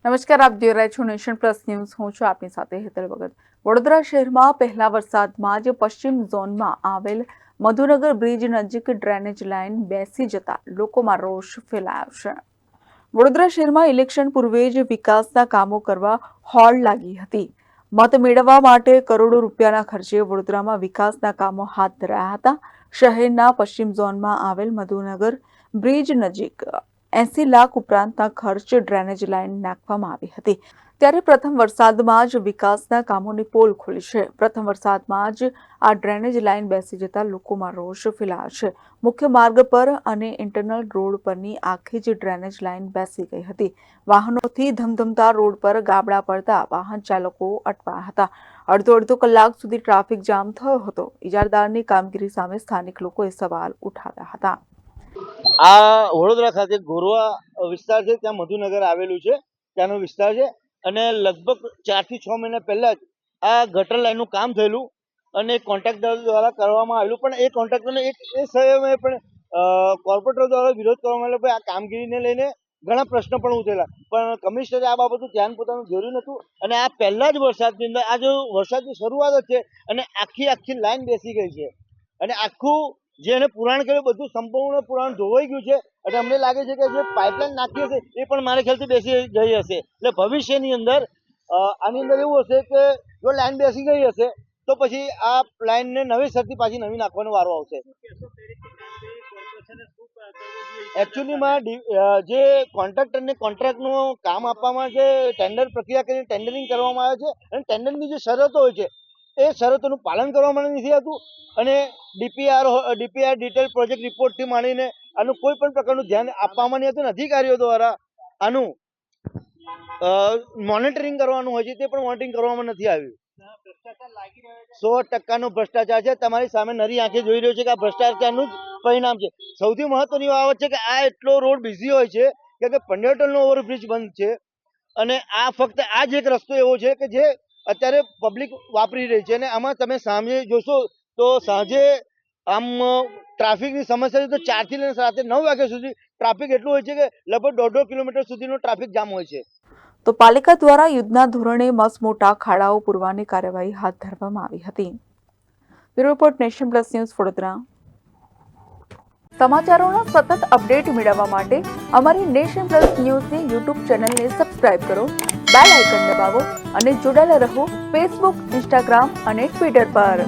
નમસ્કાર, આપ જોઈ રહ્યા છો નેશન પ્લસ ન્યૂઝ. હું છું આપની સાથે હેતલ ભગત. વડોદરા શહેરમાં પહેલા વરસાદમાં જ પશ્ચિમ ઝોનમાં આવેલ મધુનગર બ્રિજ નજીક ડ્રેનેજ લાઇન બેસી જતા લોકોમાં રોષ ફેલાયો છે. વડોદરા શહેરમાં ઇલેક્શન પૂર્વે જ વિકાસના કામો કરવા હોડ લાગી હતી. મત મેળવવા માટે કરોડો રૂપિયાના ખર્ચે વડોદરામાં વિકાસના કામો હાથ ધરાયા હતા. શહેરના પશ્ચિમ ઝોનમાં આવેલ મધુનગર બ્રિજ નજીક 80 લાખ ઉપરાંતના ખર્ચ ડ્રેનેજ લાઇન નાખવામાં આવી હતી. ત્યારે પ્રથમ વરસાદમાં જ વિકાસના કામોની પોલ ખુલી છે. પ્રથમ વરસાદમાં જ આ ડ્રેનેજ લાઇન બેસી જતા લોકોમાં રોષ ફેલાયો છે. મુખ્ય માર્ગ પર અને ઇન્ટરનલ રોડ પરની આખી જ ડ્રેનેજ લાઇન બેસી ગઈ હતી. વાહનોથી ધમધમતા રોડ પર ગાબડા પડતા વાહન ચાલકો અટવાયા હતા. અડધો કલાક સુધી ટ્રાફિક જામ થયો હતો. ઇજારદારની કામગીરી સામે સ્થાનિક લોકોએ સવાલ ઉઠાવ્યા હતા. આ વડોદરા ખાતે ગોરવા વિસ્તાર છે, ત્યાં મધુનગર આવેલું છે, ત્યાંનો વિસ્તાર છે. અને લગભગ 4 થી 6 મહિના પહેલા જ આ ગટર લાઈનનું કામ થયેલું અને કોન્ટ્રાક્ટર દ્વારા કરવામાં આવેલું. પણ એ કોન્ટ્રાક્ટરને એ સમયે પણ કોર્પોરેટર દ્વારા વિરોધ કરવામાં આવેલો. આ કામગીરીને લઈને ઘણા પ્રશ્નો પણ ઉઠેલા, પણ કમિશનરે આ બાબતનું ધ્યાન પોતાનું દોર્યું નહોતું. અને આ પહેલા જ વરસાદની અંદર આ જો વરસાદની શરૂઆત જ છે અને આખી લાઈન બેસી ગઈ છે અને આખું જે એને પુરાણ કર્યું બધું સંપૂર્ણ પુરાણ ધોવાઈ ગયું છે. એટલે અમને લાગે છે કે જે પાઇપલાઇન નાખી હશે એ પણ મારા ખ્યાલથી બેસી ગઈ હશે. એટલે ભવિષ્યની અંદર આની અંદર એવું હશે કે જો લાઈન બેસી ગઈ હશે તો પછી આ લાઈનને નવેસરથી પાછી નવી નાખવાનો વારો આવશે. એકચ્યુઅલીમાં જે કોન્ટ્રાક્ટરને કોન્ટ્રાક્ટનું કામ આપવામાં જે ટેન્ડર પ્રક્રિયા કરીને ટેન્ડરિંગ કરવામાં આવે છે અને ટેન્ડરની જે શરતો હોય છે એ શરતોનું પાલન કરવામાં નથી આવતું. અને ડીપીઆર ડિટેલ પ્રોજેક્ટ રિપોર્ટથી માંડીને આનું કોઈ પણ પ્રકારનું ધ્યાન આપવામાં નહીં હતું. અધિકારીઓ દ્વારા આનું મોનિટરિંગ કરવાનું હોય છે તે પણ મોનિટરિંગ કરવામાં નથી આવ્યું. 100% ભ્રષ્ટાચાર છે. તમારી સામે નરી આંખે જોઈ રહ્યો છે કે આ ભ્રષ્ટાચારનું જ પરિણામ છે. સૌથી મહત્વની બાબત છે કે આ એટલો રોડ બિઝી હોય છે કે પંડ્યોટનનો ઓવરબ્રિજ બંધ છે અને આ ફક્ત આ જ એક રસ્તો એવો છે કે જે અત્યારે પબ્લિક વાપરી રહી છે. અને આમાં તમે સાંજે જોશો તો સાંજે આમ ટ્રાફિકની સમસ્યા છે તો 4 થી લઈને રાતે 9 વાગ્યા સુધી ટ્રાફિક એટલું હોય છે કે લગભગ 1.5 કિલોમીટર સુધીનો ટ્રાફિક જામ હોય છે. તો પાલિકા દ્વારા યુદ્ધના ધોરણે મસમોટા ખાડાઓ પૂરવાની કાર્યવાહી હાથ ધરવામાં આવી હતી. Bureau report, Nation Plus News, Vadodara. સમાચારોના સતત અપડેટ મેળવવા માટે અમારી નેશન પ્લસ ન્યૂઝની યુટ્યુબ ચેનલને સબસ્ક્રાઇબ કરો, બેલ આઇકન દબાવો અને જોડાયેલા રહો ફેસબુક, ઇન્સ્ટાગ્રામ અને ટ્વિટર પર.